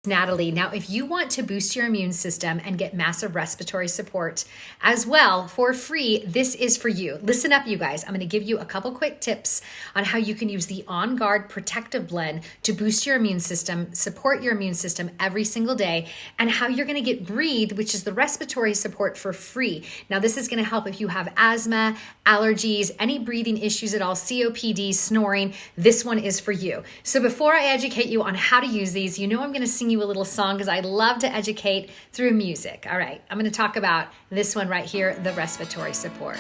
Natalie. Now, if you want to boost your immune system and get massive respiratory support as well for free, this is for you. Listen up, you guys. I'm going to give you a couple quick tips on how you can use the On Guard Protective Blend to boost your immune system, support your immune system every single day, and how you're going to get Breathe, which is the respiratory support, for free. Now, this is going to help if you have asthma, allergies, any breathing issues at all, COPD, snoring. This one is for you. So before I educate you on how to use these, you know I'm going to sing you a little song because I love to educate through music. All right, I'm going to talk about this one right here, the respiratory support.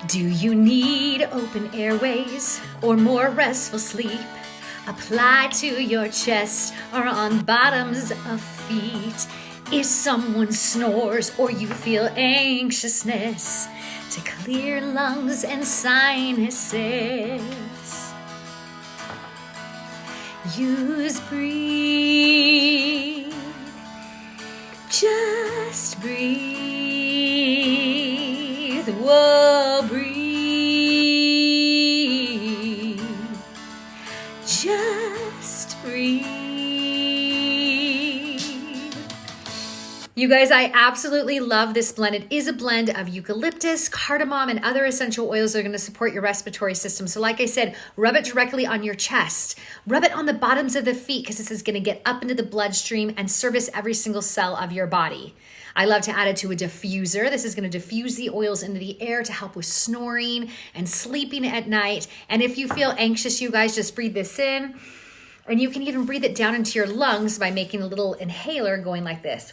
Do you need open airways or more restful sleep? Apply to your chest or on bottoms of feet. If someone snores or you feel anxiousness, to clear lungs and sinuses, use Breathe. Just breathe. Whoa, breathe. Just breathe. You guys, I absolutely love this blend. It is a blend of eucalyptus, cardamom, and other essential oils that are going to support your respiratory system. So like I said, rub it directly on your chest. Rub it on the bottoms of the feet because this is going to get up into the bloodstream and service every single cell of your body. I love to add it to a diffuser. This is going to diffuse the oils into the air to help with snoring and sleeping at night. And if you feel anxious, you guys, just breathe this in. And you can even breathe it down into your lungs by making a little inhaler going like this.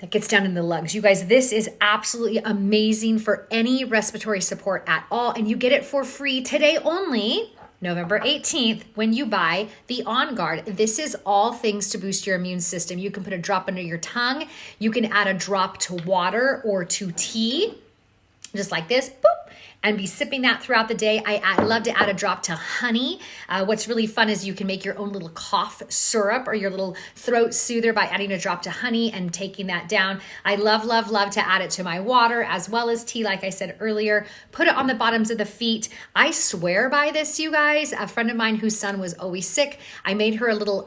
That gets down in the lungs. You guys, this is absolutely amazing for any respiratory support at all. And you get it for free today only, November 18th, when you buy the On Guard. This is all things to boost your immune system. You can put a drop under your tongue. You can add a drop to water or to tea, just like this, boop, and be sipping that throughout the day. I love to add a drop to honey. What's really fun is you can make your own little cough syrup or your little throat soother by adding a drop to honey and taking that down. I love, love, love to add it to my water as well as tea, like I said earlier. Put it on the bottoms of the feet. I swear by this, you guys. A friend of mine whose son was always sick, I made her a little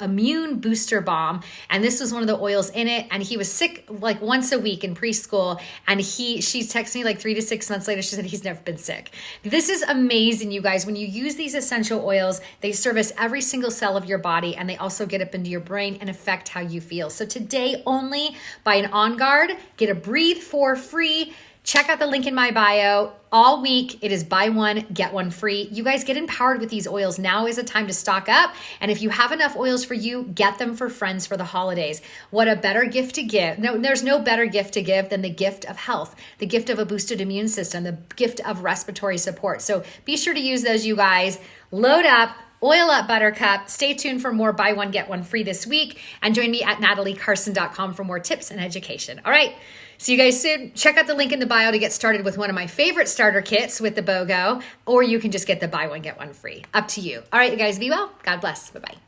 immune booster balm, and this was one of the oils in it, and he was sick like once a week in preschool, and she texted me like 3 to 6 months later. She said he's never been sick. This is amazing, you guys. When you use these essential oils, they service every single cell of your body, and they also get up into your brain and affect how you feel. So today only, buy an On Guard, get a Breathe for free. Check out the link in my bio. All week, it is buy one, get one free. You guys get empowered with these oils. Now is the time to stock up. And if you have enough oils for you, get them for friends for the holidays. What a better gift to give. No, there's no better gift to give than the gift of health, the gift of a boosted immune system, the gift of respiratory support. So be sure to use those, you guys. Load up. Oil up, Buttercup. Stay tuned for more buy one, get one free this week. And join me at nataliecarson.com for more tips and education. All right. See you guys soon. Check out the link in the bio to get started with one of my favorite starter kits with the BOGO, or you can just get the buy one, get one free. Up to you. All right, you guys, be well. God bless. Bye-bye.